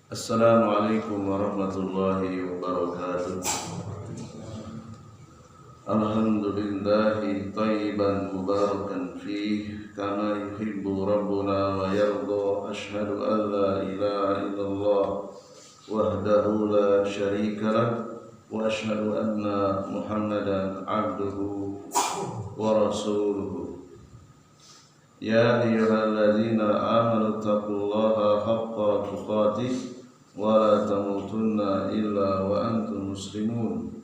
Assalamualaikum warahmatullahi wabarakatuh. Alhamdulillahi tayyiban mubarakan fih kama yuhibbu rabbuna wa yarda. Ashhadu an la ilaha illallah wahdahu la syarika lah wa ashhadu anna Muhammadan abduhu wa rasuluhu. Ya ayyuhalladzina amanu taqullaha haqqa tuqatih wa la tamutunna illa wa antum muslimun.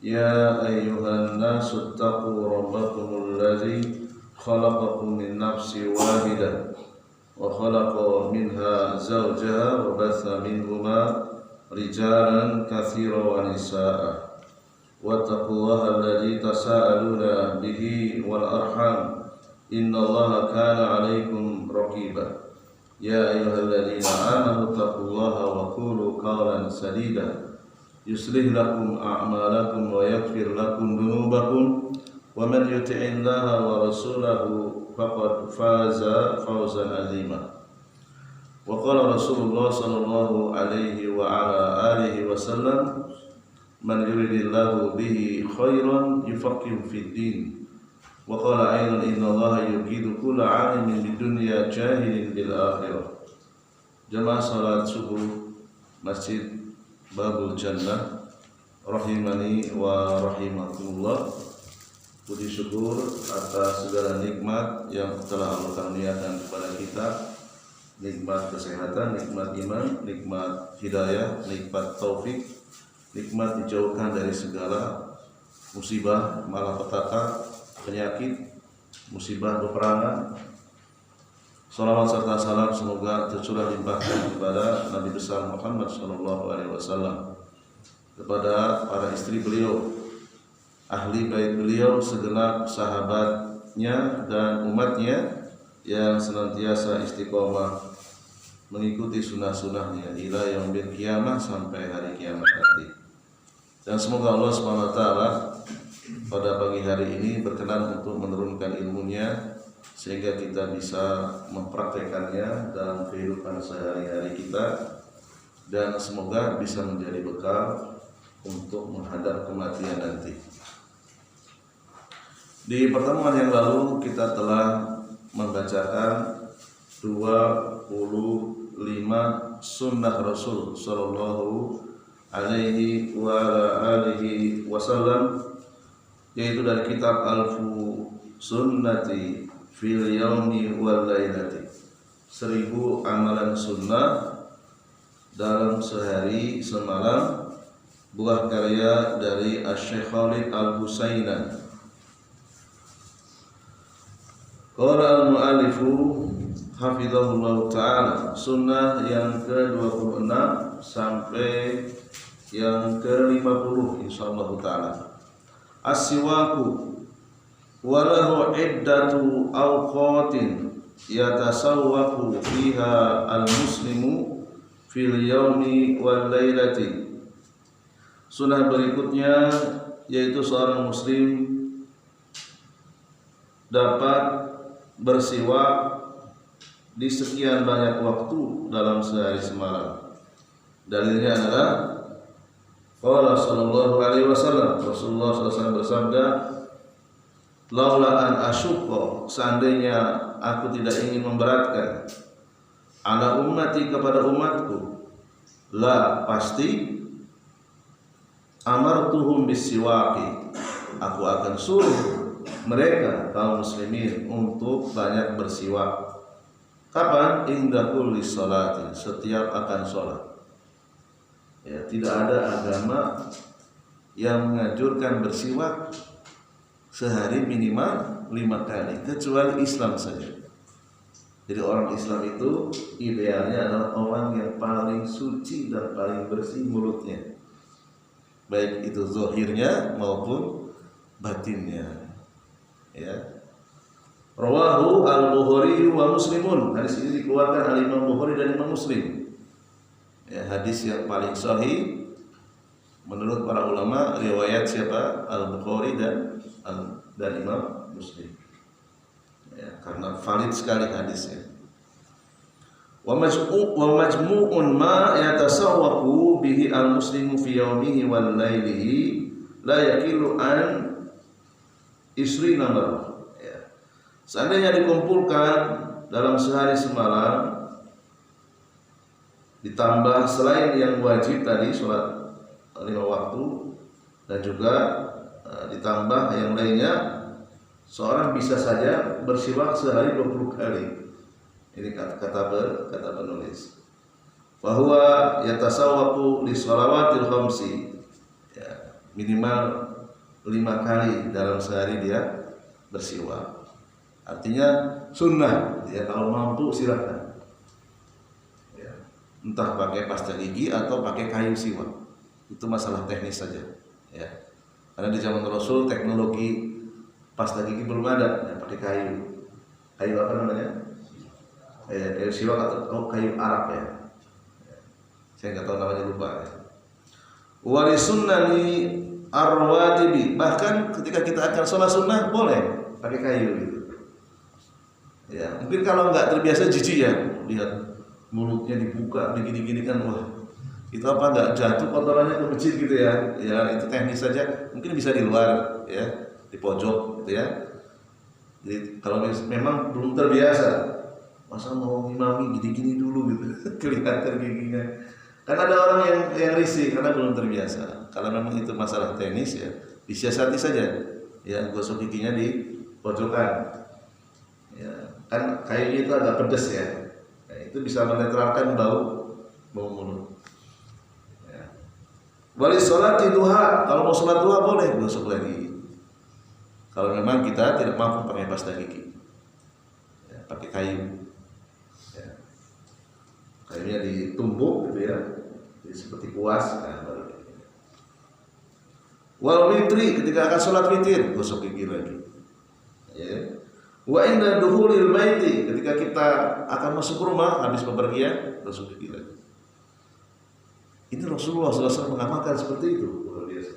Ya ayyuhan nasu taqu rabbakumul ladzi khalaqakum min nafsin wahidah wa khalaqa minha zawjaha wa batha minhuma rijalan katsiran wa nisaa'a. Wattaqullaha alladzi tasaaluna bihi wal arham. Innallaha kana 'alaikum raqiba. Ya ayyuhalladzina amanu taqullaha wa qulu qawlan sadida yuslih lakum a'malakum wa yaghfir lakum dhunubakum wa man yuti'illaha wa rasulahu faqad faza fawzan 'azima. Wa qala Rasulullah sallallahu alaihi wa ala alihi wasallam, man yuridillahu bihi khairan yufaqihu fid din. Wa qala aidan innallaha yuqidu kulla 'alimin bidunya jahilin bil akhirah. Jamaah salat subuh Masjid Babul Jannah rahimani wa rahimakumullah. Puji syukur atas segala nikmat yang telah Allah karuniakan kepada kita. Nikmat kesehatan, nikmat iman, nikmat hidayah, nikmat taufik, nikmat dijauhkan dari segala musibah, malapetaka, penyakit, musibah peperangan. Salawat serta salam semoga tercurah limpahkan kepada Nabi besar Muhammad sallallahu alaihi wasallam, kepada para istri beliau, ahli bait beliau, segenap sahabatnya dan umatnya yang senantiasa istiqomah mengikuti sunnah-sunnahnya ila yaumil qiyamah, sampai hari kiamat nanti. Dan semoga Allah Subhanahu wa taala pada pagi hari ini berkenan untuk menurunkan ilmunya sehingga kita bisa mempraktekannya dalam kehidupan sehari-hari kita, dan semoga bisa menjadi bekal untuk menghadap kematian nanti. Di pertemuan yang lalu kita telah membacakan 25 sunnah Rasul sallallahu alaihi wa alihi wasallam, yaitu dari kitab Alfu Sunnati fil Yaumi wal Lailati, 1000 amalan sunnah dalam sehari semalam, buah karya dari Asy-Syaikh Khalid Al-Husainan. Qala al-mu'allifu hafizahullah ta'ala, sunnah yang ke-26 sampai yang ke-50 insyaallah ta'ala. As-siwaku walahu iddatu awqatin yatasawwaku fiha al-muslimu fil yaumi wal lailati. Sunnah berikutnya yaitu seorang muslim dapat bersiwak di sekian banyak waktu dalam sehari semalam. Dalilnya adalah qala sallallahu alaihi wasallam, Rasulullah SAW bersabda, laula an asyqa, seandainya aku tidak ingin memberatkan, ala ummati, kepada umatku, la, pasti, amartuhum bisiwaki, aku akan suruh mereka kaum muslimin untuk banyak bersiwak. Kapan? Inda kulli sholatin, setiap akan sholat. Ya, tidak ada agama yang menganjurkan bersiwak sehari minimal 5 kali, kecuali Islam saja. Jadi orang Islam itu idealnya adalah orang yang paling suci dan paling bersih mulutnya, baik itu zahirnya maupun batinnya. Ya. Rawahu al-Bukhari wa Muslimun. Hadis ini dikeluarkan oleh Imam Bukhari dan Imam Muslim. Ya, hadis yang paling sahih menurut para ulama, riwayat siapa? Al-Bukhari dan Imam Muslim. Ya, karena valid sekali hadisnya. wa majmu'un ma yatasawwaqu bihi al-muslimu fi yawmihi wal lailihi la yaqilu an isrina marrah. Ya. Seandainya dikumpulkan dalam sehari semalam ditambah selain yang wajib tadi sholat 5 waktu dan juga ditambah yang lainnya, seorang bisa saja bersiwak sehari 20 kali. Ini kata penulis. Bahwa yatasawwaqu li shalawatil khamsi. Ya, minimal 5 kali dalam sehari dia bersiwak. Artinya sunnah. Ya, kalau mampu silakan. Ya, entah pakai pasta gigi atau pakai kayu siwak. Itu masalah teknis saja. Ya. Karena di zaman Rasul teknologi pasta gigi belum ada, ya, pakai kayu. Kayu apa namanya? Kayu siwak atau kayu Arab ya. Saya nggak tahu namanya, lupa ya. Wa li sunnani arwatibi, bahkan ketika kita akan sholat sunnah boleh pakai kayu gitu. Ya, mungkin kalau nggak terbiasa jijik ya, lihat mulutnya dibuka begini-gini kan, wah itu apa nggak jatuh kotorannya ke masjid gitu ya. Ya itu teknis saja, mungkin bisa di luar ya, di pojok gitu ya. Jadi kalau memang belum terbiasa, masa mau ngimami gini-gini dulu gitu kelihatan giginya, kan ada orang yang risih karena belum terbiasa. Kalau memang itu masalah teknis ya disiasati saja ya, gosok giginya di pojokan ya, kan kayunya itu agak pedas ya, nah, itu bisa menetralkan bau mulut ya. Wali sholat duha, kalau mau sholat duha boleh gosok lagi kalau memang kita tidak mampu pakai pasta gigi ya, pakai kayu. Kayaknya ditumbuk gitu ya, jadi seperti kuas. Nah, wal witri, ketika akan sholat witir gosok gigi lagi. Ya. Wa inda duhulil baiti, ketika kita akan masuk rumah habis bepergian gosok gigi lagi. Ini Rasulullah SAW mengamalkan seperti itu, luar biasa.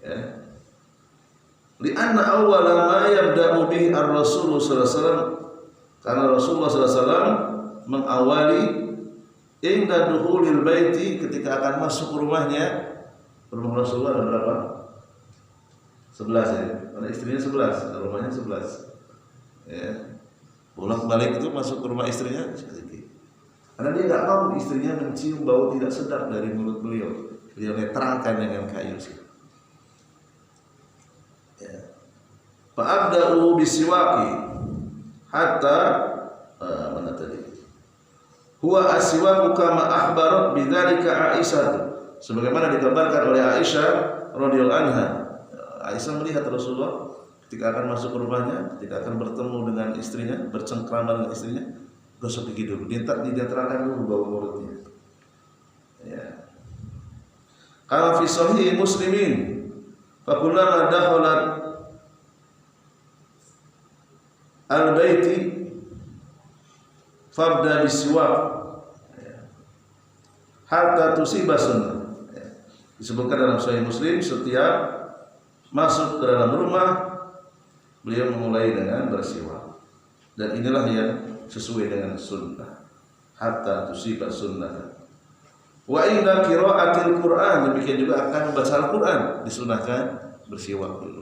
Ya. Li'anna awwala ma yabda'u bihi ar-Rasul sallallahu alaihi wasallam, karena Rasulullah sallallahu alaihi wasallam mengawali inda dukhulil baiti, ketika akan masuk rumahnya. Rumah Rasulullah ada berapa? 11 ya. Karena istrinya 11, rumahnya 11. Ya. Bolak-balik itu masuk ke rumah istrinya sedikit. Karena dia enggak mau istrinya mencium bau tidak sedap dari mulut beliau. Beliau netralkan dengan kayu sih. Ya. Fa'abda'u bisiwaki hatta mana tadi? Huwa aswaku kama akhbarat bidzalika Aisyah, sebagaimana dikabarkan oleh Aisyah radhiyallahu anha. Aisyah melihat Rasulullah ketika akan masuk ke rumahnya, ketika akan bertemu dengan istrinya, bercengkrama dengan istrinya, gosok gigi dulu, diterangkan dulu bau mulutnya. Ya. Kama fi sahih Muslimin, fa kullama dakhalat al-baiti fabda bisiwak hatta tusiba sunnah. Disebutkan dalam Sahih Muslim, setiap masuk ke dalam rumah beliau memulai dengan bersiwak, dan inilah yang sesuai dengan sunnah, hatta tusiba sunnah. Wa inda qiraatil Quran, demikian juga akan membaca Al-Quran disunahkan bersiwak dulu.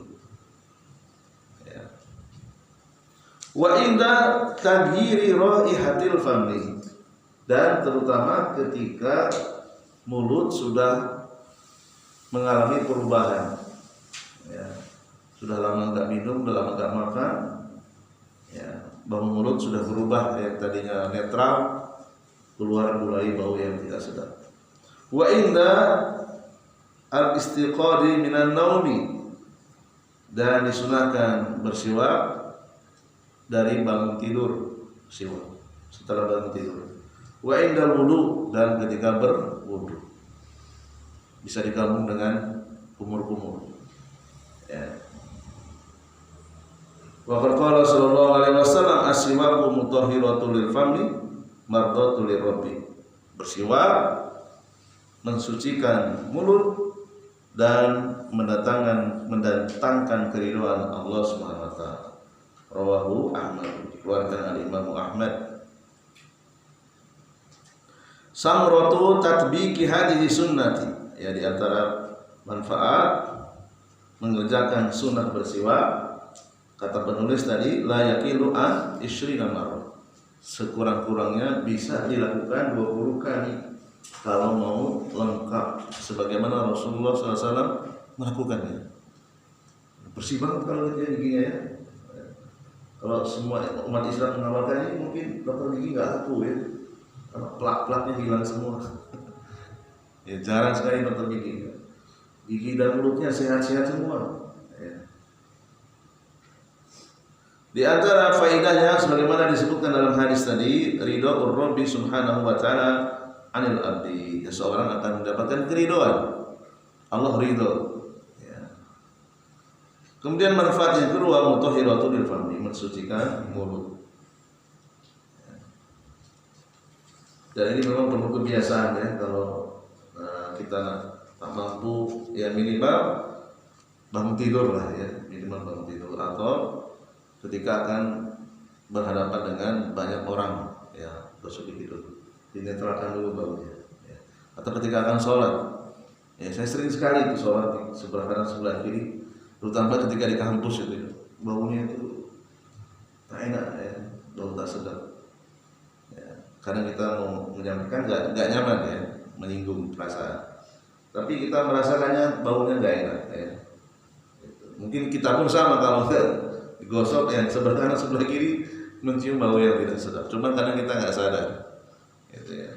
Wa inda taghyiri raihatil fami, dan terutama ketika mulut sudah mengalami perubahan ya, sudah lama enggak minum, sudah lama enggak makan ya, bau mulut sudah berubah, yang tadinya netral keluar mulai bau yang tidak sedap. Wa inda al-istiqadi minan naumi, dan disunahkan bersiwak dari bangun tidur, siwak setelah bangun tidur. Wa indal wudu, dan ketika berwudu, bisa digabung dengan kumur-kumur. Ya. Wa qala sallallahu alaihi wasallam as-siwaku mutahhiratul lil fami mardatul lirabbi. Bersiwak mensucikan mulut dan mendatangkan keridhaan Allah Subhanahu wa taala. Rawahu Ahmad, dikeluarkan oleh Imam Ahmad. Samratu tatbiki hadhihi sunnati, ya di antara manfaat mengerjakan sunnah bersiwak, kata penulis tadi, la yaqilu an isyrina marrah, sekurang-kurangnya bisa dilakukan 20 kali kalau mau lengkap sebagaimana Rasulullah SAW melakukannya. Bersih banget kalau dia giginya ya. Kalau semua umat Islam mengamalkannya mungkin dokter gigi nggak laku ya, karena plak-plaknya hilang semua. Ya, jarang sekali dokter gigi. Gigi dan mulutnya sehat-sehat semua. Ya. Di antara faedahnya sebagaimana disebutkan dalam hadis tadi, ridho Rabbi subhanahu wa ta'ala anil abdi. Seseorang akan mendapatkan keridhaan. Allah ridho. Ya. Kemudian manfaat yang kedua, mutahhiratul lil fami, mensucikan mulut. Ya. Dan ini memang perlu kebiasaan ya, kalau kita tak mampu ya minimal bangun tidur lah ya, minimal bangun tidur, atau ketika akan berhadapan dengan banyak orang ya, gosok gigi dulu, dinetralkan dulu baunya ya. Atau ketika akan sholat ya, saya sering sekali itu sholat di sebelah kanan sebelah kiri, terutama ketika di kampus itu baunya itu tak enak ya, bau tak sedap ya. Kadang kita mau menyampaikan nggak nyaman ya, menyinggung perasaan, tapi kita merasakannya baunya nggak enak ya. Mungkin kita pun sama, kalau digosok yang sebelah kanan sebelah kiri mencium bau yang tidak sedap, cuma kadang kita nggak sadar gitu ya.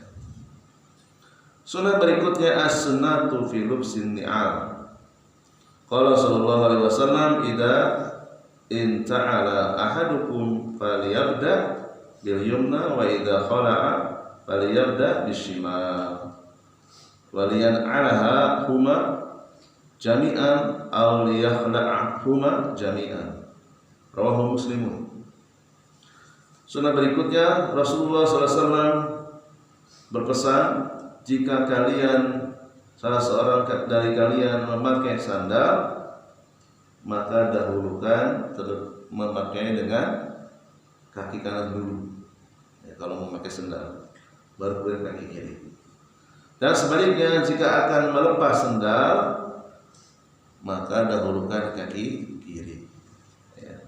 Sunnah berikutnya as-sunnatu fi lubsin ni'al. Qala sallallahu alaihi wasallam, idza inta'ala ahadukum falyabda bil yumna wa idza khala'a falyabda bishimal waliyan'alaha huma jami'an aw liyakhla'ahuma jami'an. Rawahu Muslimun. Sunnah berikutnya, Rasulullah SAW berpesan, jika kalian, salah seorang dari kalian memakai sandal, maka dahulukan memakai dengan kaki kanan dulu ya, kalau memakai sandal, baru kemudian kaki kiri. Dan sebaliknya, jika akan melepas sandal, maka dahulukan kaki kiri ya.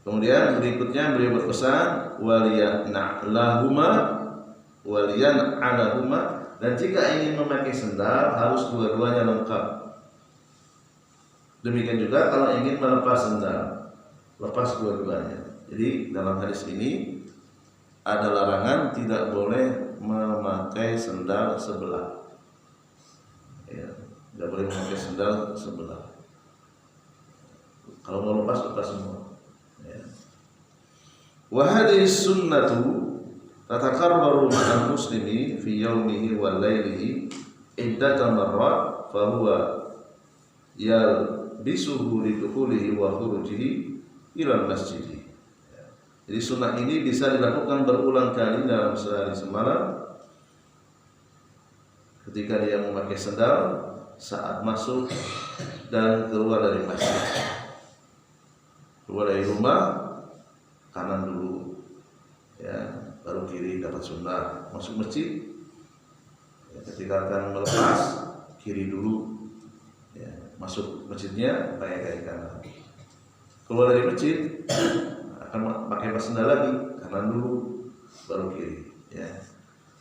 Kemudian berikutnya beliau berpesan, waliyan alahuma, dan jika ingin memakai sandal harus dua-duanya lengkap. Demikian juga kalau ingin melepas sandal, lepas dua-duanya. Jadi dalam hadis ini ada larangan tidak boleh memakai sandal sebelah ya, tidak boleh memakai sandal sebelah. Kalau mau lepas semua ya. Wa hadhihi sunnatu tatakarraru ma'al muslimi fi yaumihi wa lailihi iddata marrat fa huwa yalbisuhu lidukhulihi wa khurujihi ila masjid. Jadi sunnah ini bisa dilakukan berulang kali dalam sehari semalam, ketika dia memakai sandal saat masuk dan keluar dari masjid. Keluar dari rumah kanan dulu ya, baru kiri dapat sunnah. Masuk masjid ya, ketika akan melepas kiri dulu ya, masuk masjidnya pakai kaki kanan. Keluar dari masjid akan pakai sandal lagi, kanan dulu baru kiri ya.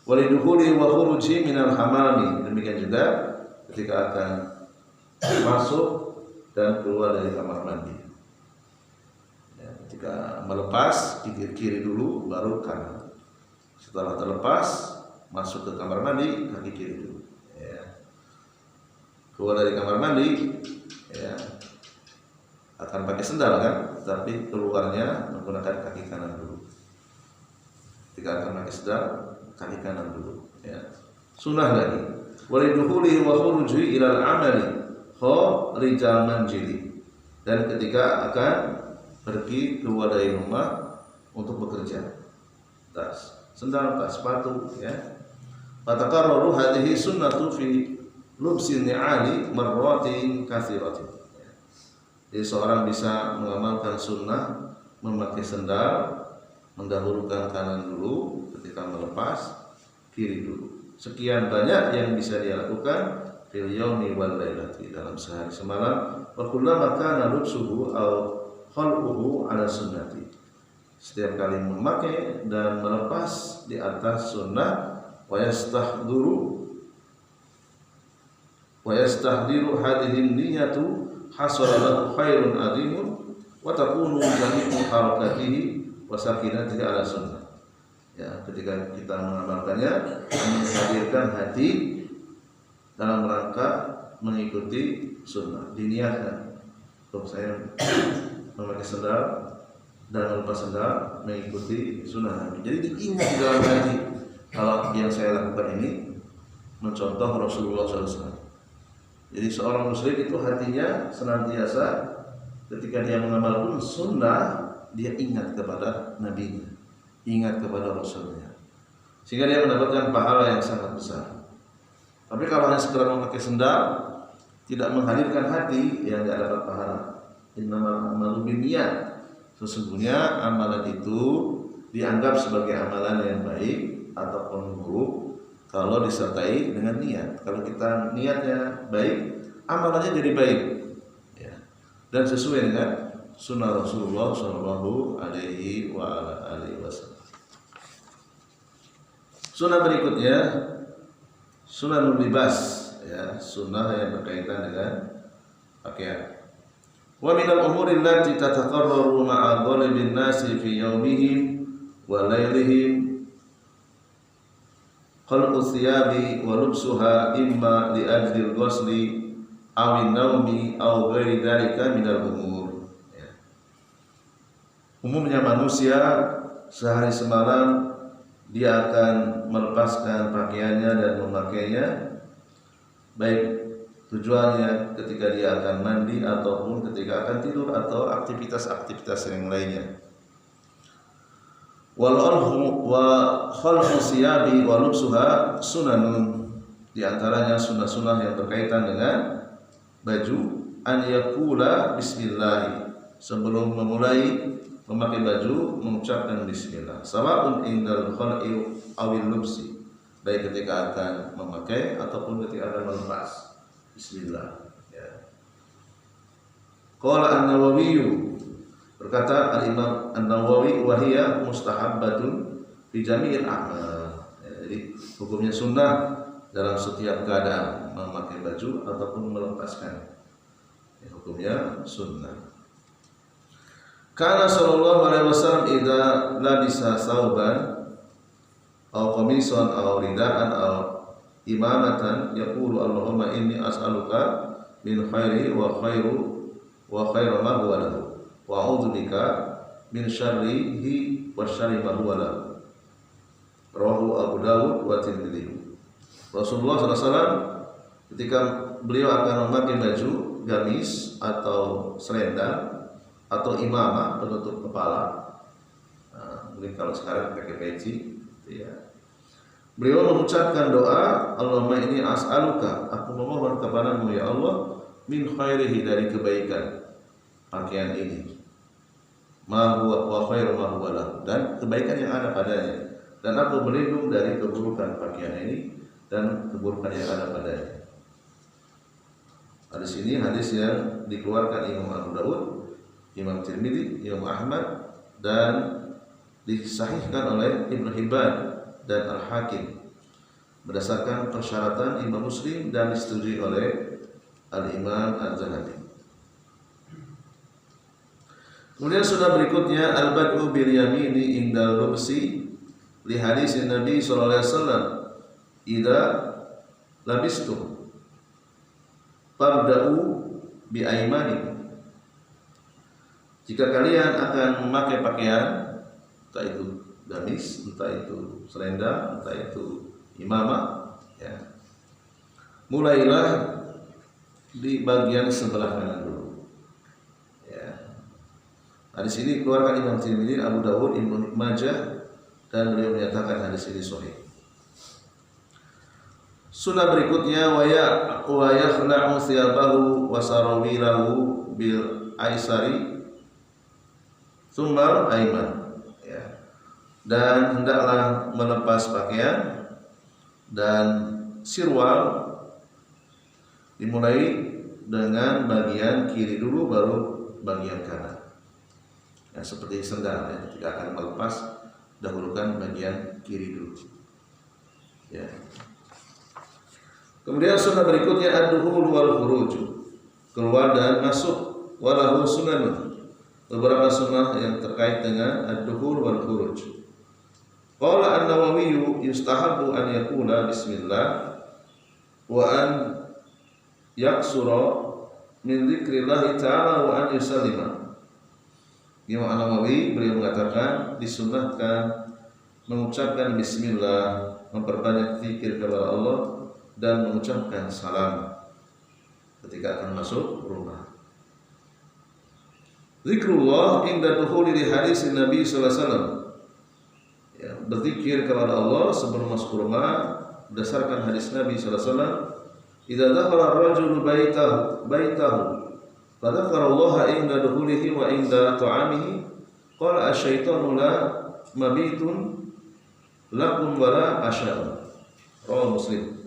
Walidukhuli wa khuruji minal hamami, demikian juga ketika akan masuk dan keluar dari kamar mandi ya, ketika melepas kiri dulu baru kanan. Setelah terlepas masuk ke kamar mandi, kaki kiri dulu ya. Keluar dari kamar mandi ya, akan pakai sandal kan, tapi keluarnya menggunakan kaki kanan dulu. Ketika akan pakai sandal, kaki kanan dulu ya. Sunnah lagi, walidukhuli wa khuruji ilal amali kharijal manjili, dan ketika akan pergi keluar dari rumah untuk bekerja, tas sandal, tas sepatu ya. Fatakarraru hadhihi sunnatu fi lubsin ni'ali marratin katsiratin. Jadi seorang bisa mengamalkan sunnah memakai sandal, mendahulukan kanan dulu ketika melepas, diri dulu. Sekian banyak yang bisa dia lakukan fil yaumi wal lailati, dalam sehari semalam. Wa kullama kana lubsuhu aw khalquhu ala sunnati, setiap kali memakai dan melepas di atas sunnah. Wa yastahdiru hadhihi niyatu hasala lahu khairun azimun wa takunu jami'u harakatihi wa sakinatihi ala sunnah. Ya, ketika kita mengamalkannya, menghadirkan hati dalam rangka mengikuti sunnah, diniatkan. Untuk saya memakai sendal dan melepas sendal mengikuti sunnah Nabi. Jadi diingat di dalam hati, kalau yang saya lakukan ini mencontoh Rasulullah SAW. Jadi seorang muslim itu hatinya senantiasa ketika dia mengamalkan sunnah, dia ingat kepada nabinya, ingat kepada rasulnya, sehingga dia mendapatkan pahala yang sangat besar. Tapi kalau hanya sekedar memakai sendal, tidak menghadirkan hati, ya tidak dapat pahala. Innamal a'malu binniyat, sesungguhnya amalan itu dianggap sebagai amalan yang baik ataupun buruk kalau disertai dengan niat. Kalau kita niatnya baik, amalannya jadi baik, ya, dan sesuai dengan sunnah Rasulullah Shallallahu Alaihi Wasallam. Sunnah berikutnya sunnah libas, ya, sunnah yang berkaitan dengan pakaian. Wa minal umuri allati tataqarraru ma'a ghalibin nasi fi yawmihim wa laylihim khalqu thiyabi wa lubsuha imma li ajli al-ghusli aw an-nawmi aw ghairi dhalika minal umur. Ya. Umumnya manusia sehari semalam dia akan melepaskan pakaiannya dan memakainya, baik tujuannya ketika dia akan mandi ataupun ketika akan tidur atau aktivitas-aktivitas yang lainnya. Wa khalqu siyabi wa lubsuha sunanun, di antaranya sunnah-sunnah yang berkaitan dengan baju, an yaqula bismillah, sebelum memulai memakai baju mengucapkan bismillah, sawa'un indal khalqi awil lubsi, baik ketika akan memakai ataupun ketika akan melepas, bismillah, ya. Qala An-Nawawi, berkata Al-Imam An-Nawawi, wahiyya mustahabbatun fi jami'il a'mal. Ya, jadi hukumnya sunnah dalam setiap keadaan, memakai baju ataupun melepaskan. Ya, hukumnya sunnah. Kana sallallahu alaihi wasallam idza labisa sauban aw qamisan aw ridaan aw imamatan yaqulu Allahumma inni as'aluka min khairi wa khairu ma huwa lahu wa a'udzu bika min syarrihi wa syarri ma huwa lahu. Rawahu Abu Dawud wa Tirmidzi. Rasulullah SAW ketika beliau akan memakai baju gamis atau selendang atau imamah penutup kepala, mungkin kalau sekarang pakai peci, ya, beliau mengucapkan doa, Allahumma inni as'aluka, aku memohon kepadamu ya Allah, min khairihi, dari kebaikan pakaian ini, ma huwa wa khairu ma huwa lahu, dan kebaikan yang ada padanya, dan aku berlindung dari keburukan pakaian ini dan keburukan yang ada padanya. Hadis ini hadis yang dikeluarkan Imam Abu Dawud, Imam Tirmidzi, Imam Ahmad, dan disahihkan oleh Ibnu Hibban dan Al-Hakim berdasarkan persyaratan Imam Muslim dan disetujui oleh Al-Imam Az-Zahabi. Kemudian sunnah berikutnya al-bad'u bil yamini indal lubsi li hadis Nabi sallallahu alaihi wasallam, idza labistum fabda'u bi aymanikum. Jika kalian akan memakai pakaian, entah itu gamis, entah itu selendang, entah itu imamah, ya, mulailah di bagian sebelah kanan dulu. Ya. Hadis ini keluarkan Imam Tirmidzi, Abu Dawud, Ibnu Majah, dan beliau menyatakan hadis ini sahih. Sunnah berikutnya wa yakhla'u thiyabahu wa sarawilahu bil aisari tsumma aiman, ya, dan hendaklah melepas pakaian Dan sirwal dimulai dengan bagian kiri dulu baru bagian kanan. Ya, seperti sendal ya, ketika akan melepas dahulukan bagian kiri dulu. Ya. Kemudian sunnah berikutnya ad-dukhul wal khuruj. Keluar dan masuk. Walahu sunan. Beberapa sunnah yang terkait dengan ad-dukhul wal khuruj. Qala an-Nawawi yustahabu an yaqula bismillah wa an yaksura min dzikrillah ta'ala wa an yusallima. Imam An-Nawawi beliau mengatakan disunnahkan mengucapkan bismillah, memperbanyak zikir kepada Allah dan mengucapkan salam ketika akan masuk rumah. Zikrullah inda dukhuli li hadis Nabi sallallahu alaihi wasallam. Ya, berzikir kepada Allah sebelum masuk rumah berdasarkan hadis Nabi sallallahu alaihi wasallam. Idza dakhala ar-rajulu baitahu fa dzakara Allah inda dukhulihi wa inda ta'amihi qala asy-syaitanu la mabitun lakum wala asya'un. Rawahu Muslim.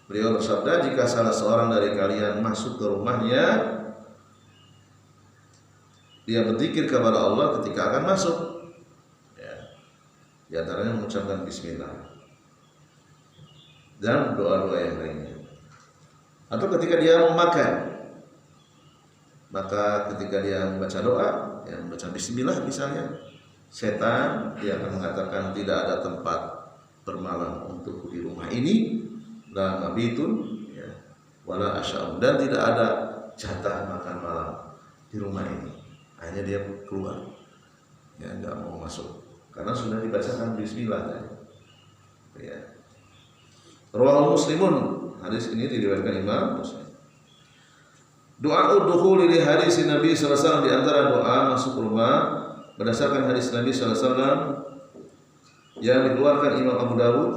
Beliau bersabda, jika salah seorang dari kalian masuk ke rumahnya, dia berzikir kepada Allah ketika akan masuk. Di antaranya mengucapkan bismillah dan doa-doa yang lainnya. Atau ketika dia mau makan, maka ketika dia membaca doa, yang membaca bismillah misalnya, setan dia akan mengatakan tidak ada tempat bermalam untuk di rumah ini, la mabitun ya, wala asya'un, dan tidak ada jatah makan malam di rumah ini. Akhirnya dia keluar, ya nggak mau masuk. Karena sudah dibacakan bismillah tadi. Ya. Rawahu Muslimun. Hadis ini diriwayatkan Imam Muslim. Doa dukhul li hadis Nabi sallallahu alaihi wasallam, di antara doa masuk rumah berdasarkan hadis Nabi sallallahu alaihi wasallam yang dikeluarkan Imam Abu Dawud.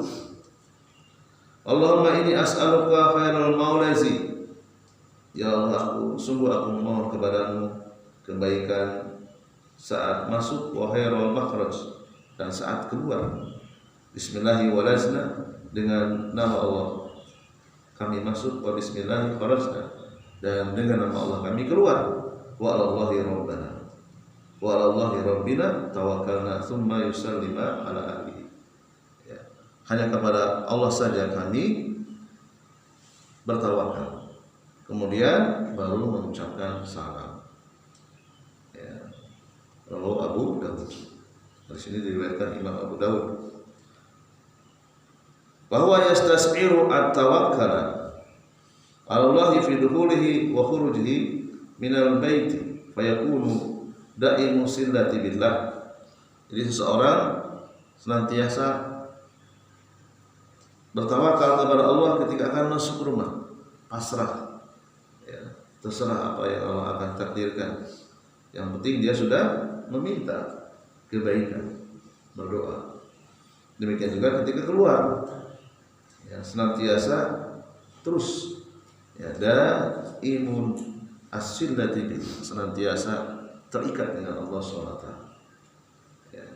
Allahumma inni as'aluka khairal maulazi. Ya Allah, sungguh aku memohon kepadamu kebaikan saat masuk wa khairal makhraj, dan saat keluar. Bismillahi walazna, dengan nama Allah kami masuk, wa bismillahi kharajna, dan dengan nama Allah kami keluar. Wa 'alallahi rabbana wa 'alallahi rabbina tawakkalna tsumma yusallima ala ahlihi. Ya. Hanya kepada Allah saja kami bertawakal, kemudian baru mengucapkan salam. Ya. Rawahu Abu Dawud. Di sini diriwayatkan Imam Abu Dawud bahwa yastas'iru at-tawakkala Allah fi dukhulihi wa khurujihi minal baiti fayakunu da'imu sillati billah. Jadi seseorang senantiasa bertawakal kepada Allah ketika akan masuk rumah, pasrah ya, terserah apa yang Allah akan takdirkan, yang penting dia sudah meminta kebaikan, berdoa. Demikian juga ketika keluar, ya, senantiasa terus ya, dan imun as-sillati, senantiasa terikat dengan Allah SWT. Ya.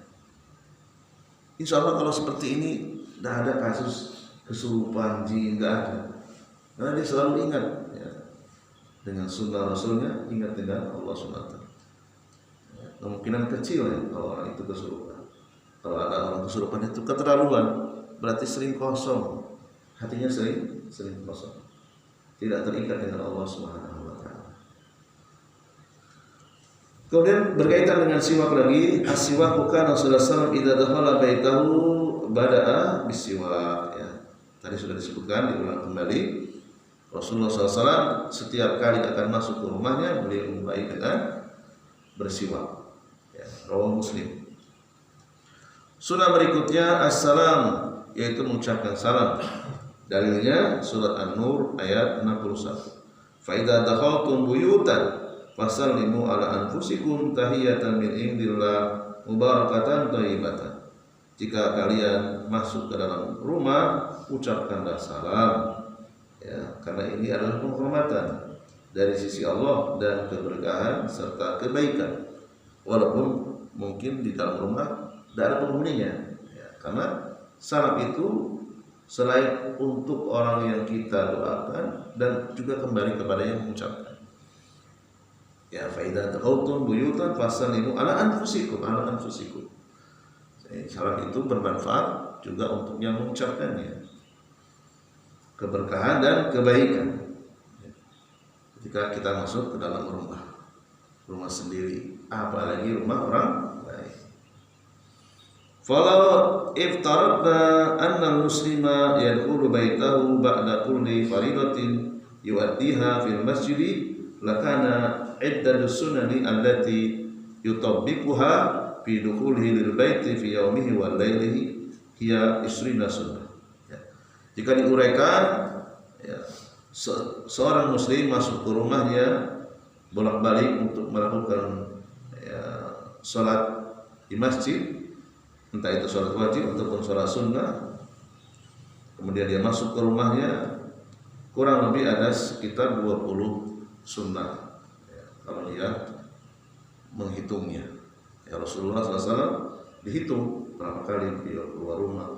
Insya Allah kalau seperti ini tidak ada kasus kesurupan jin, tidak ada. Karena dia selalu ingat ya, dengan sunnah Rasulnya, ingat dengan Allah SWT. Ya. Kemungkinan kecil ya kalau orang itu kesurupan. Kalau ada orang kesurupan itu keterlaluan, berarti sering kosong, hatinya sering kosong, tidak terikat dengan Allah Subhanahu wa taala. Kemudian berkaitan dengan siwak lagi, as-siwaku kana sallallahu alaihi wasallam idza dakhala baitahu bada'a bis-siwak ya. Tadi sudah disebutkan, diulang kembali. Rasulullah SAW setiap kali akan masuk ke rumahnya beliau memulai dengan bersiwak. Ya, rawahu Muslim. Sunnah berikutnya as-salam, yaitu mengucapkan salam. Dalilnya surat An-Nur ayat 61. Fa idza dakhaltum buyutan fasallimu ala anfusikum tahiyatan min indillah mubarakatan thayyibatan. Jika kalian masuk ke dalam rumah, ucapkanlah salam. Ya, karena ini adalah penghormatan dari sisi Allah dan keberkahan serta kebaikan. Walaupun mungkin di dalam rumah tidak ada penghuninya, ya, karena salam itu selain untuk orang yang kita doakan dan juga kembali kepada yang mengucapkan. Ya, fa idza taqawtum buyutan fasalimu ala anfusikum. Salam itu bermanfaat juga untuk yang mengucapkannya. Keberkahan dan kebaikan. Ketika kita masuk ke dalam rumah sendiri, apalagi rumah orang lain. Falau iftaradna anna al-muslima yadkhulu baitahu ba'da kulli faridatin yuaddiha fil masjid lakana iddatu sunani allati yutabbiquha fi dukhulihi lil baiti fi yaumihi wal lailihi hiya 20 sunnah. Ya. Jika diuraikan, ya, seorang muslim masuk ke rumahnya bolak-balik untuk melakukan, ya, sholat di masjid, entah itu sholat wajib ataupun sholat sunnah, kemudian dia masuk ke rumahnya, kurang lebih ada sekitar 20 sunnah, ya, kalau dia menghitungnya. Ya, Rasulullah SAW dihitung berapa kali beliau keluar rumah,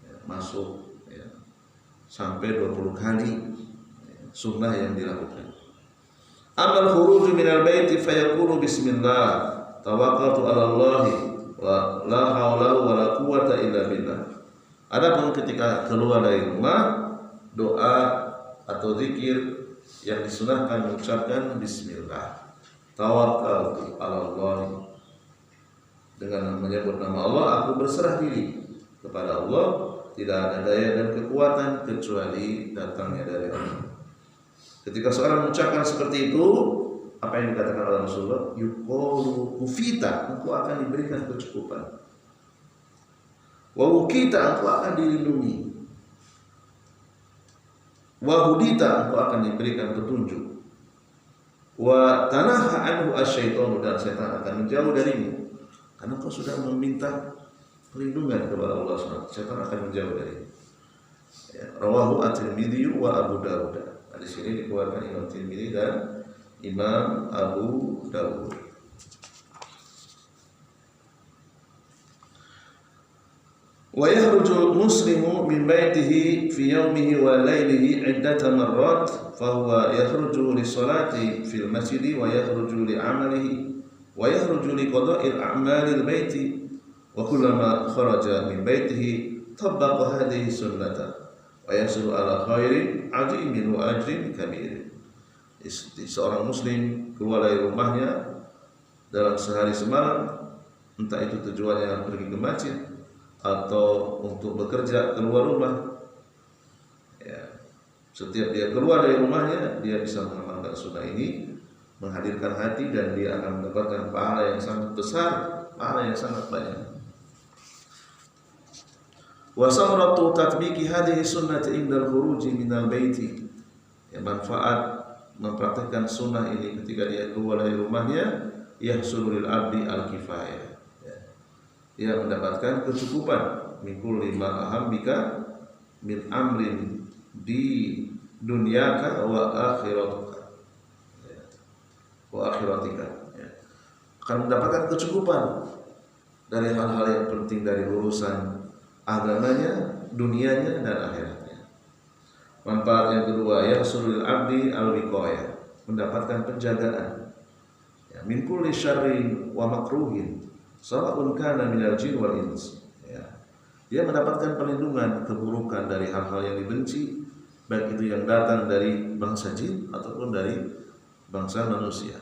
ya, masuk, ya, sampai 20 kali, ya, sunnah yang dilakukan. Amal khuruju minal baiti fayaqulu bismillah tawakkaltu 'ala Allah wa la haula wa la quwwata illa billah. Adapun ketika keluar dari rumah, doa atau zikir yang disunahkan mengucapkan bismillah. Tawakkaltu 'ala Allah. Dengan menyebut nama Allah, aku berserah diri kepada Allah, tidak ada daya dan kekuatan kecuali datangnya dari Allah. Ketika seorang mengucapkan seperti itu, apa yang dikatakan oleh Rasulullah? Yuqalu kufita, engkau akan diberikan kecukupan. Wa wukita, engkau akan dilindungi. Wa hudita, engkau akan diberikan petunjuk. Wa tanaha anhu asyaitanu, dan setan akan menjauh darimu. Karena engkau sudah meminta perlindungan kepada Allah SWT, setan akan menjauh darimu. Ya, rawahu at-Tirmidzi wa Abu Dawud. Di sini dikeluarkan Imam Tirmidzi dan Imam Abu Dawud. Wa yakhruju muslimu min baitihi fi yawmihi wa laylihi 'iddata marrat fa huwa yakhruju li sholati fil masjid wa yakhruju li 'amalihi wa yakhruju li qada'il a'malil baiti wa kullama kharaja min baitihi tabbaqa hadhihi sunnata wa yasru ala khairin 'azimin wa ajrin kabirin. Seorang muslim keluar dari rumahnya dalam sehari semalam, entah itu tujuannya pergi ke masjid atau untuk bekerja keluar rumah, ya, setiap dia keluar dari rumahnya, dia bisa mengamalkan sunnah ini, menghadirkan hati, dan dia akan mendapatkan pahala yang sangat besar, pahala yang sangat banyak. Wa samratu tatbiqi hadhihi sunnati indal khuruji minal baiti. Ya, manfaat mempraktikkan sunnah ini ketika dia keluar dari rumahnya, yahsulul abdi al-kifayah. Ya. Dia mendapatkan kecukupan min kulli ma ahambika min amrin di dunyaka wa akhiratika. Ya. Wa akhiratika. Ya. Akan mendapatkan kecukupan dari hal-hal yang penting dari urusan agamanya, dunianya, dan akhiratnya. Manfaat yang kedua, yahsulul abdi al-wiqayah, mendapatkan penjagaan, ya, min kulli syarrin wa makruhin sawa'un kana minal jin wal ins. Ya. Dia mendapatkan perlindungan keburukan dari hal-hal yang dibenci, baik itu yang datang dari bangsa jin ataupun dari bangsa manusia.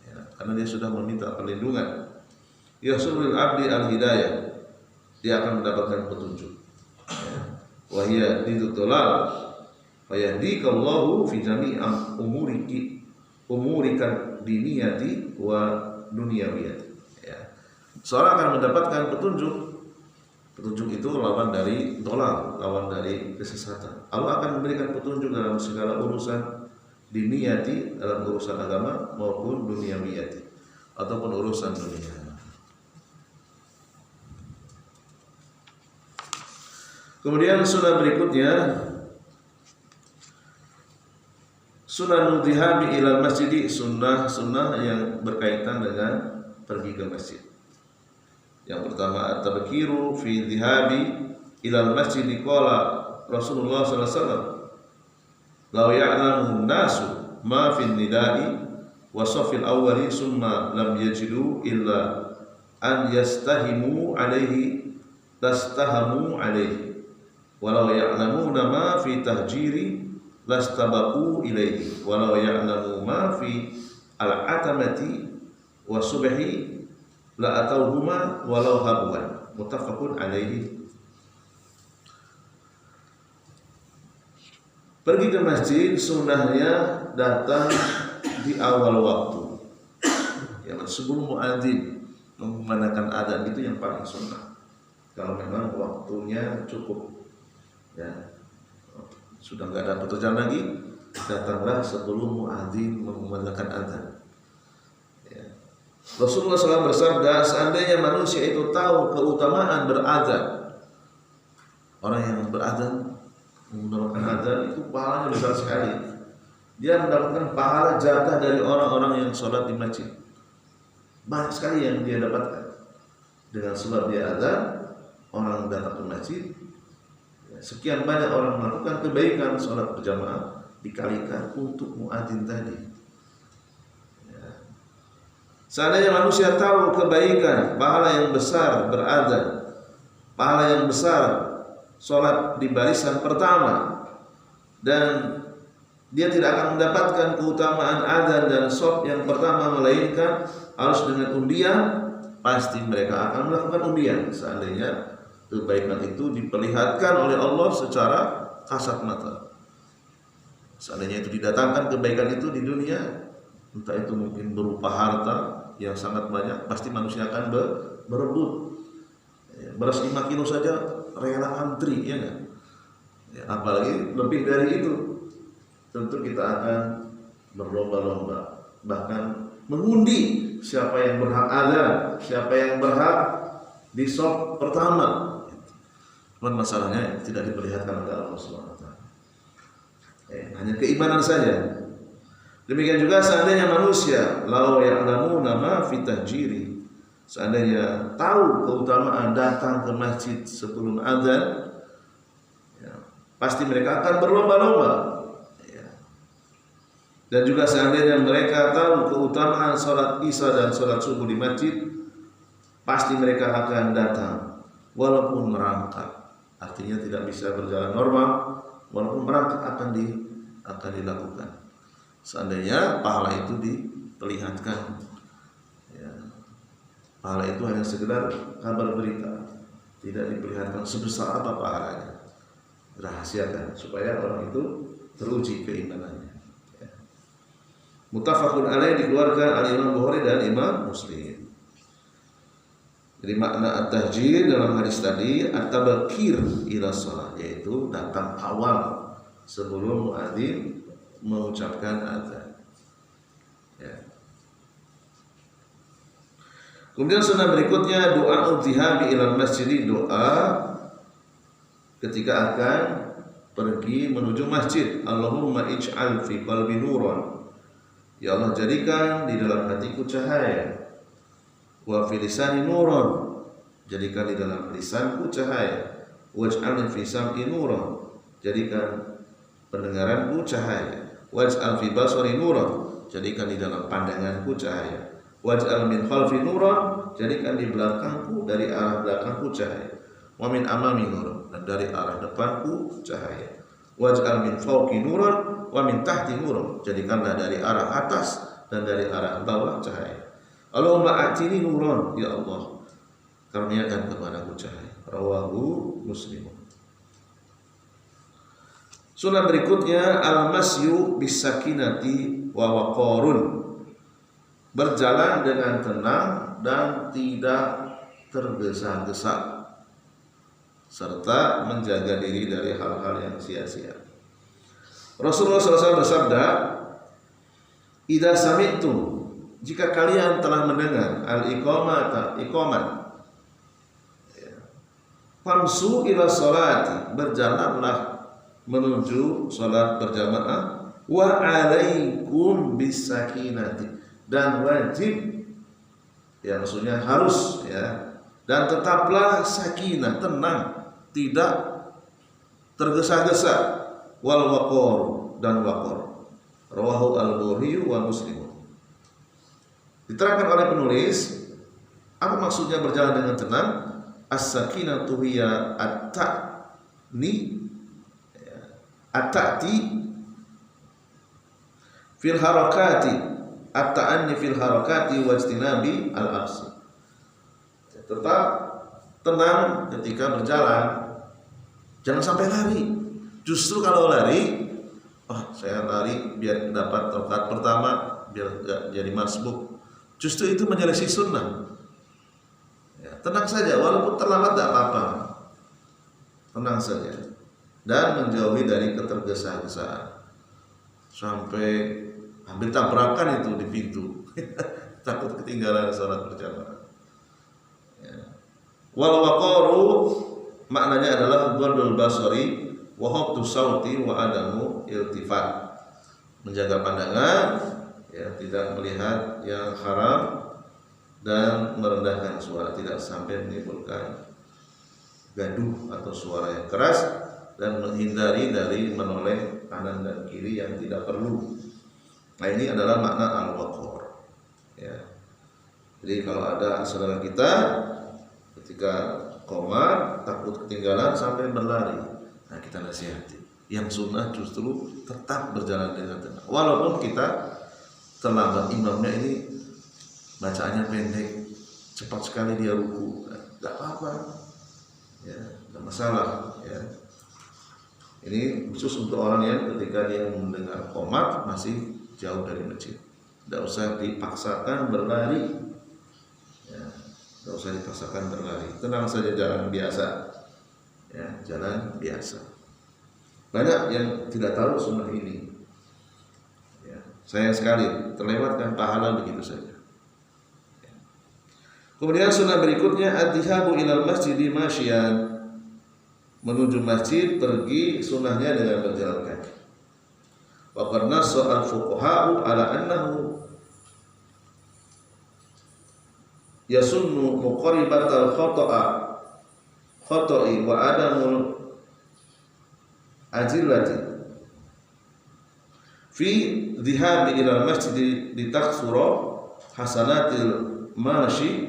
Ya. Karena dia sudah meminta perlindungan. Yahsulul abdi al-hidayah, dia akan mendapatkan petunjuk. Wa hiya didulal fa yahdikallahu fi jami'am umurika diniyati wa dunyawiyati. Ya. Seorang akan mendapatkan petunjuk. Petunjuk itu lawan dari dolal, lawan dari kesesatan. Allah akan memberikan petunjuk dalam segala urusan diniyati, dalam urusan agama maupun dunyawiyati, ataupun urusan dunia. Kemudian sunnah berikutnya, sunnah dhihabi ilal masjid, sunnah yang berkaitan dengan pergi ke masjid. Yang pertama, at-tabkiru fi dhihabi ilal masjid qala Rasulullah sallallahu alaihi wasallam law ya'lamu nasu ma fin nida'i wa safil awwali summa lam yajidu illa an yastahimu alaihi lastahamu alaihi walau ya'lamuna ma fi tahjiri lastabaqu ilaihi walau ya'lamu ma fi al-atamati wa subhi la atauhuma walau habwan. Muttafaqun alaihi. Pergi ke masjid sunnahnya datang di awal waktu, ya, sebelum muadzin mengumandangkan adzan, itu yang paling sunnah. Kalau memang waktunya cukup, ya, sudah nggak ada pekerjaan lagi, datanglah sebelum muadzin mengumandangkan adzan. Ya. Rasulullah SAW bersabda, seandainya manusia itu tahu keutamaan beradzan, orang yang beradzan menggunakan adzan itu pahalanya besar sekali. Dia mendapatkan pahala jatah dari orang-orang yang sholat di masjid. Banyak sekali yang dia dapatkan. Dengan sebab dia adzan, orang datang ke masjid, sekian banyak orang melakukan kebaikan sholat berjamaah dikalikan untuk muadzin tadi. Ya. Seandainya manusia tahu kebaikan, pahala yang besar beradzan, pahala yang besar sholat di barisan pertama, dan dia tidak akan mendapatkan keutamaan adzan dan shaf yang pertama melainkan harus dengan undian, pasti mereka akan melakukan undian. Seandainya kebaikan itu diperlihatkan oleh Allah secara kasat mata, seandainya itu didatangkan kebaikan itu di dunia, entah itu mungkin berupa harta yang sangat banyak, pasti manusia akan berebut. Beras 5 kilo saja rela antri, ya enggak? Ya, apalagi lebih dari itu, tentu kita akan berlomba-lomba, bahkan mengundi siapa yang berhak adzan, siapa yang berhak di shaf pertama. Cuman masalahnya tidak diperlihatkan oleh Allah SWT. Hanya keimanan saja. Demikian juga seandainya manusia law ya'lamuna ma fi tahjiri, seandainya tahu keutamaan datang ke masjid sebelum adzan, ya, pasti mereka akan berlomba-lomba. Ya. Dan juga seandainya mereka tahu keutamaan sholat isya dan sholat subuh di masjid, pasti mereka akan datang walaupun merangkak. Artinya tidak bisa berjalan normal, walaupun merangkak akan dilakukan. Seandainya pahala itu diperlihatkan. Ya. Pahala itu hanya sekedar kabar berita, tidak diperlihatkan sebesar apa pahalanya. Rahasiakan supaya orang itu teruji keimanannya. Ya. Muttafaqun alaih, dikeluarkan oleh Imam Bukhari dan Imam Muslim. Jadi makna at-tahjir dalam hadis tadi at-tabakir ila shalah, yaitu datang awal sebelum muadzin mengucapkan azan. Ya. Kemudian sunnah berikutnya doa udhihabi ilal masjid, doa ketika akan pergi menuju masjid. Allahumma ij'al fi qalbi nuran, ya Allah jadikan di dalam hatiku cahaya. Wa fi lisani nuran, jadikan di dalam lisanku cahaya. Waj'al fi sam'i nuran, jadikan pendengaranku cahaya. Waj'al fi basari nuran, jadikan di dalam pandanganku cahaya. Waj'al min khalfi nuran, jadikan di belakangku, dari arah belakangku cahaya. Wa min amami nuran, dan dari arah depanku cahaya. Waj'al min fawqi nuran wa min tahti nuran, jadikanlah dari arah atas dan dari arah bawah cahaya. Allahumma a'tini nuran, ya Allah karuniakan kepadaku cahaya. Rawahu Muslim. Sunnah berikutnya al-masyu bis-sakinati wa waqarun, berjalan dengan tenang dan tidak tergesa-gesa, serta menjaga diri dari hal-hal yang sia-sia. Rasulullah SAW bersabda, idza sami'tum, jika kalian telah mendengar al-iqamat, famsu ila sholati, berjalanlah menuju sholat berjamaah. Wa alaikum bisakinati, dan wajib, ya maksudnya harus, ya, dan tetaplah sakinah, tenang, tidak tergesa-gesa, wal waqor dan waqor. Rawahu al-Bukhari wa Muslim. Diterangkan oleh penulis, apa maksudnya berjalan dengan tenang? As-sakinatu hiya at-ta'ti fil harakati, at-ta'anni fil harakati wa ijtinabi al-aqsi. Tetap tenang ketika berjalan, jangan sampai lari. Justru kalau lari, saya lari biar dapat rakaat pertama, biar tidak jadi masbuk. Justru itu menyelisih sunnah. Ya, tenang saja, walaupun terlambat tidak apa-apa. Tenang saja dan menjauhi dari ketergesa-gesaan. Sampai hampir tabrakan itu di pintu. Takut ketinggalan salat berjamaah. Ya. Wal waqaru maknanya adalah ghadul basari wa habtu sauti wa adamu iltifat. Menjaga pandangan, ya, tidak melihat yang haram dan merendahkan suara, tidak sampai menimbulkan gaduh atau suara yang keras, dan menghindari dari menoleh kanan dan kiri yang tidak perlu. Nah, ini adalah makna al-waqar. Ya. Jadi kalau ada saudara kita ketika qomar takut ketinggalan sampai berlari, nah kita nasihati. Yang sunnah justru tetap berjalan dengan tenang. Walaupun kita terlambat, imamnya ini bacaannya pendek, cepat sekali dia ruku, nggak apa-apa, ya, nggak masalah, ya. Ini khusus untuk orang yang ketika dia mendengar qomat masih jauh dari masjid, nggak usah dipaksakan berlari, ya, nggak usah dipaksakan berlari, tenang saja, jalan biasa, ya, jalan biasa. Banyak yang tidak tahu sunnah ini, ya, sayang sekali terlewatkan pahala begitu saja. Kemudian sunnah berikutnya ad-dhihabu ilal masjidi masyian, menuju masjid pergi sunnahnya dengan berjalan kaki. Wa qad nassa al-fuqaha'u ala annahu yasunnu muqaribatal khata'i wa adamul ajillati fi dhihabi ilal masjidi litaksura hasanatil mashi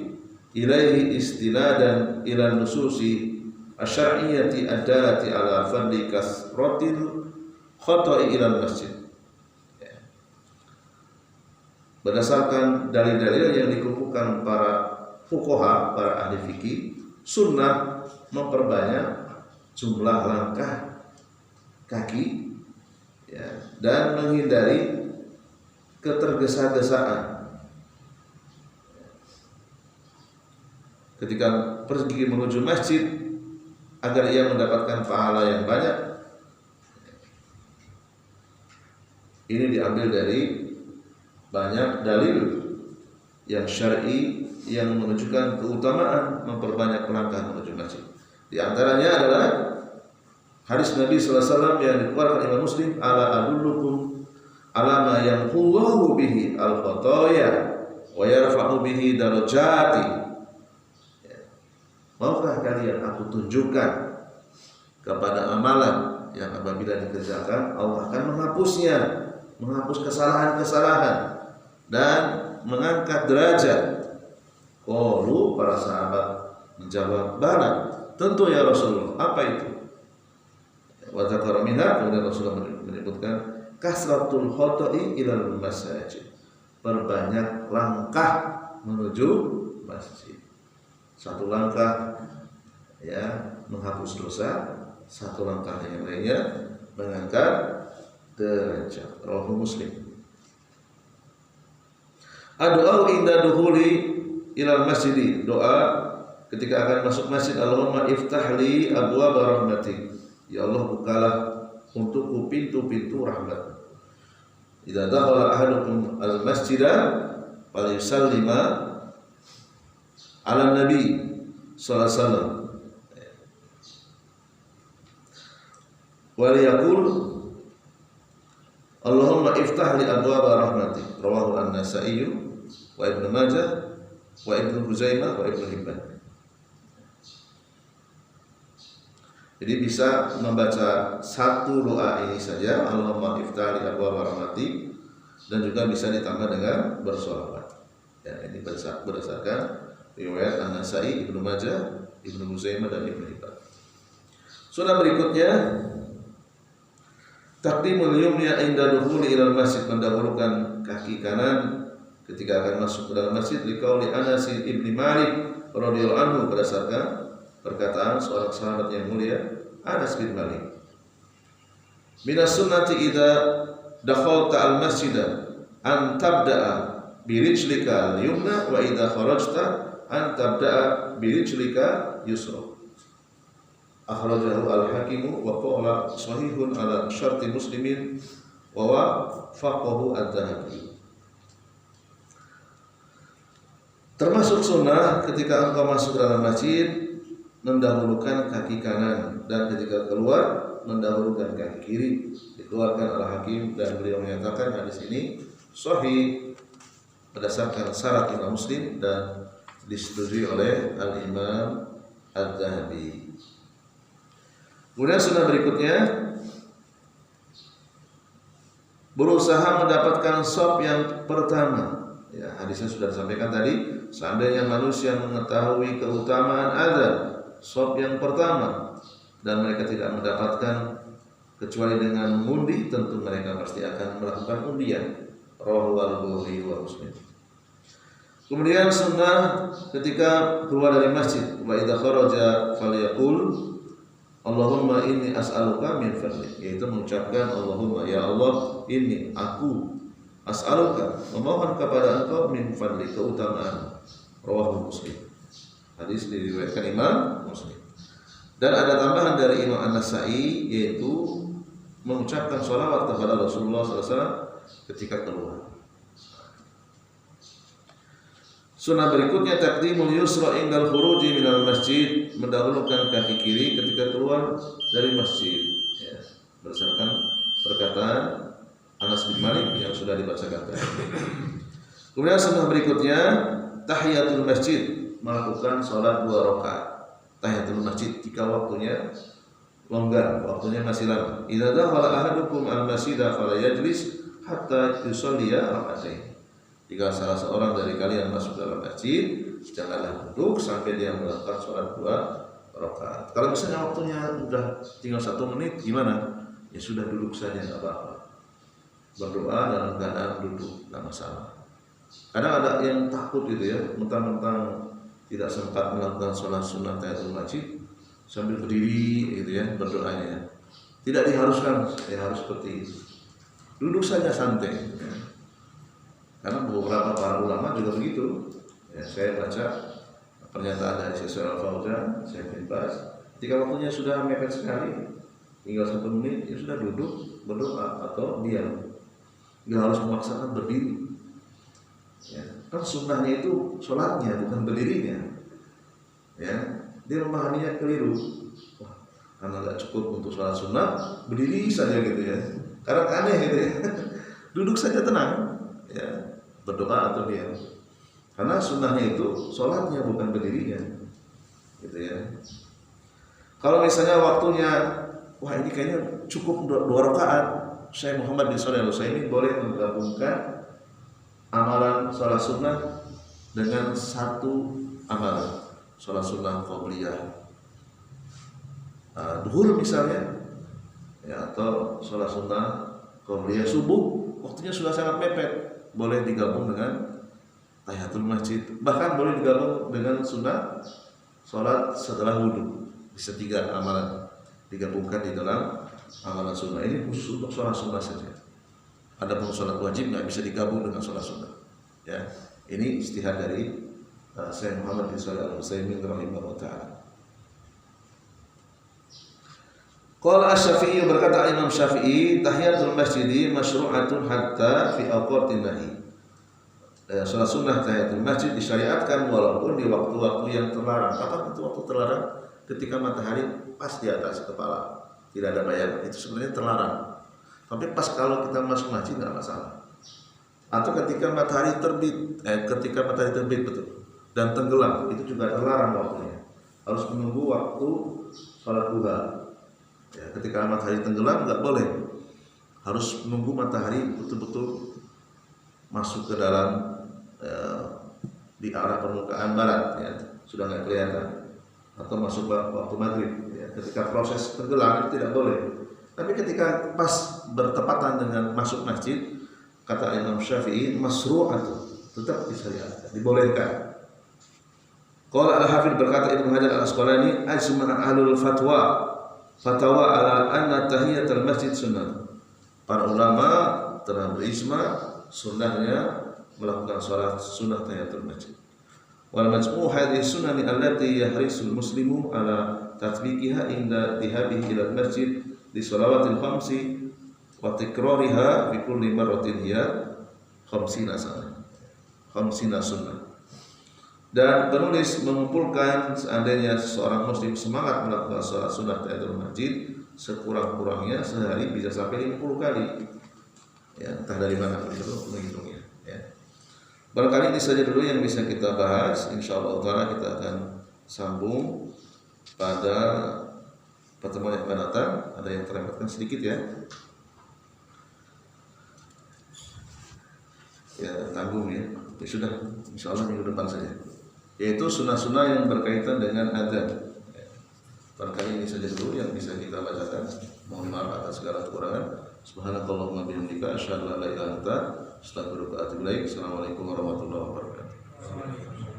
ilaihi istinadan ila nususi asy'ariyati ad-dalati ala fadli kasratil khata'i ila masjid. Berdasarkan dalil-dalil yang dikumpulkan para fuqaha, para ahli fikih, sunnah memperbanyak jumlah langkah kaki, ya, dan menghindari ketergesa-gesaan. Ketika pergi menuju masjid agar ia mendapatkan pahala yang banyak, ini diambil dari banyak dalil yang syar'i yang menunjukkan keutamaan memperbanyak langkah menuju masjid. Di antaranya adalah hadis Nabi sallallahu alaihi wasallam yang dikeluarkan Imam Muslim, ala adullukum ala ma yanqullahu bihi al-khataya wa yarfa'u bihi darajati. Maukah kalian aku tunjukkan kepada amalan yang apabila dikerjakan Allah akan menghapusnya, menghapus kesalahan-kesalahan dan mengangkat derajat. Qalu, para sahabat menjawab, bala, tentu ya Rasulullah. Apa itu? Wa dzakara minha, kemudian Rasulullah menyebutkan kasratul khata'i ilal masajid, perbanyak langkah menuju masjid. Satu langkah, ya, menghapus dosa, satu langkah yang lainnya mengangkat derajat. Rawahu Muslim. Doa inda dukhuli ilal masjid, doa ketika akan masuk masjid, Allahumma iftahli abwaaba rahmatik, ya Allah bukalah untukku pintu-pintu rahmat. Idza dakhala ahadukum al masjida falyusallima ala Nabi sallallahu alaihi wasallam wa liyaqul Allahumma iftah li abwaaba rahmatik. Rawahu an-Nasa'i wa Ibnu Majah wa Ibnu Huzaimah wa Ibnu Hibban. Jadi bisa membaca satu doa ini saja, Allahumma iftah li abwaab rahmatik, dan juga bisa ditambah dengan bersolawat. Ya, ini berdasarkan riwayat An-Nasa'i, Ibnu Majah, Ibnu Huzaimah dan Ibnu Hibban. Sunnah berikutnya, taqdimul yumna inda dukhuli ilal masjid, mendahulukan kaki kanan ketika akan masuk ke dalam masjid, liqauli Anas bin Malik radhiyallahu anhu, berdasarkan perkataan seorang sahabat yang mulia Anas bin Malik. Minas sunnati idza dakhalta al-masjid an tabda'a bi rijlika al-yumna wa idza kharajta an tabda'a bi rijlika yusra. Akhrajahu al-Hakim wa qala sahihun ala syarti Muslimin wa wafaqahu adz-Dzahabi. Termasuk sunnah ketika engkau masuk dalam masjid mendahulukan kaki kanan, dan ketika keluar mendahulukan kaki kiri. Dikeluarkan Al-Hakim dan beliau menyatakan hadis ini sahih berdasarkan syarat Imam Muslim dan disetujui oleh Al-Imam Adz-Dzahabi. Kemudian sunnah berikutnya, berusaha mendapatkan shaf yang pertama. Ya, hadisnya sudah disampaikan tadi, seandainya manusia mengetahui keutamaan azan shaf yang pertama dan mereka tidak mendapatkan kecuali dengan mengundi, tentu mereka pasti akan melakukan undian. Rawahu al-Bukhari wa Muslim. Kemudian sunnah ketika keluar dari masjid, wa idza kharaja falyaqul Allahumma inni as'aluka min fadlik, yaitu mengucapkan Allahumma, ya Allah, ini aku as'aluka, memohon kepada engkau min fadlik, keutamaan. Rawahu Muslim. Hadis diriwayatkan Imam Muslim. Dan ada tambahan dari Imam An-Nasa'i, yaitu mengucapkan sholawat kepada Rasulullah SAW ketika keluar. Sunnah berikutnya, taqdimul yusra indal khuruji minal masjid, mendahulukan kaki kiri ketika keluar dari masjid. Ya, berdasarkan perkataan Anas bin Malik yang sudah dibacakan tadi. Kemudian sunnah berikutnya, tahiyatul masjid, melakukan sholat 2 rakaat. Tahiyatul masjid jika waktunya longgar, waktunya masih lama. Idza dakhala ahadukum al-masjida fala yajlis hatta yusalliya rak'atain. Jika salah seorang dari kalian masuk dalam masjid, janganlah duduk sampai dia melakukan sholat 2 rakaat. Kalau misalnya waktunya sudah tinggal 1 menit, gimana? Ya sudah, duduk saja, nggak apa-apa. Berdoa dalam keadaan duduk, nggak masalah. Kadang ada yang takut gitu ya, mentang-mentang tidak sempat melakukan sholat sunnah tahiyatul masjid sambil berdiri gitu ya berdoanya. Tidak diharuskan, ya harus seperti itu. Duduk saja santai. Ya. Karena beberapa para ulama juga begitu. Ya, saya baca pernyataan dari Syekh Al-Fauzan, Syekh bin Baz, ketika waktunya sudah mepet sekali, tinggal 1 menit, ya sudah duduk berdoa atau diam. Nggak harus memaksakan berdiri. Ya, kan sunnahnya itu sholatnya, bukan berdirinya. Ya, dia memahaminya keliru. Wah, karena nggak cukup untuk sholat sunnah, berdiri saja gitu ya. Karena aneh gitu ya. Duduk saja tenang. Ya, berdoa atau diam. Karena sunnahnya itu sholatnya, bukan berdirinya, gitu ya. Kalau misalnya waktunya, wah ini kayaknya cukup 2 rakaat, Syekh Muhammad bin Shalih Al-Utsaimin boleh menggabungkan amalan sholat sunnah dengan 1 amalan sholat sunnah qabliyah, duhur misalnya, ya, atau sholat sunnah qabliyah subuh, waktunya sudah sangat mepet, boleh digabung dengan tahiyatul masjid, bahkan boleh digabung dengan sunnah sholat setelah wudhu. Bisa 3 amalan digabungkan di dalam amalan sunnah. Ini khusus untuk sholat sunnah saja. Adapun sholat wajib nggak bisa digabung dengan sholat sunnah. Ya, ini ijtihad dari Syekh Muhammad bin Shalih Al-Utsaimin rahimahullah ta'ala. Qala Asy-Syafi'i, berkata Imam Syafi'i, tahiyatul masjidi masyru'atun hatta fi awqatin nahi. Salat sunnah tahiyatul masjid disyariatkan walaupun di waktu-waktu yang terlarang. Kapan itu waktu terlarang? Ketika matahari pas di atas kepala, tidak ada bayangan, itu sebenarnya terlarang. Tapi pas kalau kita masuk masjid nggak masalah. Atau ketika matahari terbit, betul dan tenggelam, itu juga terlarang waktunya. Harus menunggu waktu salat duha. Ya, ketika matahari tenggelam nggak boleh, harus menunggu matahari betul-betul masuk ke dalam di arah permukaan barat, ya, sudah nggak kelihatan, atau masuk waktu maghrib. Ya, ketika proses tenggelam itu tidak boleh. Tapi ketika pas bertepatan dengan masuk masjid, kata Imam Syafi'i masru'atu, tetap disyariatkan, dibolehkan. Qala al-Hafidz berkata Ibnu Hajar al-Asqalani, ajma'a ahlul fatwa ala anna tahiyatul masjid sunnah. Para ulama telah berijma sunnahnya melakukan salat sunnah tahiyatul masjid. Wal majmu' hadhihi sunani allati yahrisul muslimu ala tatbiqiha inda dhihabihi ila masjid li shalawatil khamsi wa tikrariha bi kulli marratin hiya 50 sunnah. Dan penulis mengumpulkan seandainya seorang muslim semangat melakukan salat sunnah tahiyatul masjid, sekurang-kurangnya sehari bisa sampai 50 kali. Ya, entah dari mana itu menghitungnya. Ya. Barangkali ini saja dulu yang bisa kita bahas. Insyaallah taala kita akan sambung pada pertemuan yang akan datang. Ada yang terlewatkan sedikit ya. Ya, tanggung ya. Ya sudah, insyaallah minggu depan saja. Yaitu sunnah-sunnah yang berkaitan dengan adzan. Barangkali ini saja dulu yang bisa kita bacakan. Mohon maaf atas segala kekurangan. Subhanakallahumma bihamdika asyhadu an la ilaha illa anta astaghfiruka wa atubu ilaik. Assalamualaikum warahmatullahi wabarakatuh.